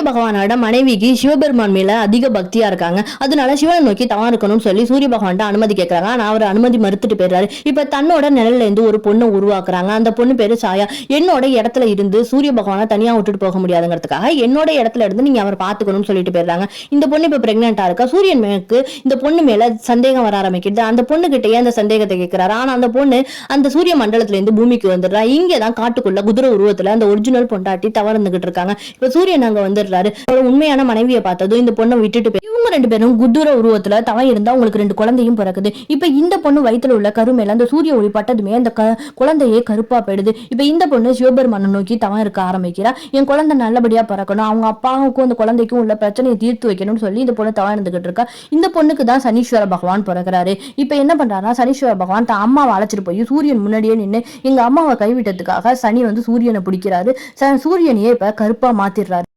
பகவானோட மனைவிக்கு சிவபெருமான் மேல அதிக பக்தியா இருக்காங்க. அதனால சிவனை நோக்கி தவம் இருக்கணும்னு சொல்லி சூரிய பகவான் அனுமதி கேட்கறாங்க. ஆனா அவர் அனுமதி மறுத்துட்டு போயிடுறாரு. இப்ப தன்னோட நிழல்ல இருந்து ஒரு பொண்ணை உருவாக்குறாங்க. அந்த பொண்ணு பேரு சாயா. என்னோட இடத்துல இருந்து சூரிய பகவானை தனியா விட்டுட்டு போக முடியாதுங்கிறதுக்காக என்னோட இடத்துல இருந்து நீங்க அவர் பாத்துக்கணும்னு சொல்லிட்டு போயிடுறாங்க. இந்த பொண்ணு இப்ப பிரெக்னெண்டா இருக்கா. சூரியன் மேற்கு இந்த பொண்ணு மேல சந்தேகம் வர ஆரம்பிக்குது. அந்த பொண்ணு கிட்டயே அந்த சந்தேகத்தை கேட்கிறாரு. ஆனா அந்த பொண்ணு அந்த சூரிய மண்டலத்துல இருந்து பூமிக்கு வந்துடுறா. இங்கதான் காட்டுக்குள்ள குதிரை உருவத்துல அந்த ஒரிஜினல் பொண்டாட்டி தவறுந்துகிட்டு இருக்காங்க. இப்ப சூரியன் அங்க வந்துடுறாரு. அவரோட உண்மையான மனைவியை பார்த்ததும் இந்த பொண்ணை விட்டுட்டு இவங்க ரெண்டு பேரும் குதிர உருவத்துல தவம் இருந்தா உங்களுக்கு 2 குழந்தையும் பிறக்குது. இப்ப இந்த பொண்ணு வயிற்றுல உள்ள கருமேல அந்த சூரிய ஒளி பட்டதுமே அந்த குழந்தையே கருப்பா போயிடுது. இப்ப இந்த பொண்ணு சிவபெருமானை நோக்கி தவம் இருக்க ஆரம்பிக்கிறா. என் குழந்தை நல்லபடியா பிறக்கணும், அவங்க அப்பாவுக்கும் அந்த குழந்தைக்கும் உள்ள பிரச்சனையை தீர்த்து வைக்கணும்னு சொல்லி இந்த பொண்ணு தவம் இருந்துகிட்டு இருக்கா. இந்த பொண்ணுக்கு தான் சனீஸ்வர பகவான் பிறகுறாரு. இப்ப என்ன பண்றாருன்னா சனீஸ்வர பகவான் தான் அம்மாவை அழைச்சிட்டு போய் சூரியன் முன்னாடியே நின்று எங்க அம்மாவை கைவிட்டதுக்காக சனி வந்து சூரியனை பிடிக்கிறாரு. சூரியனையே இப்ப கருப்பா மாத்திடுறாரு.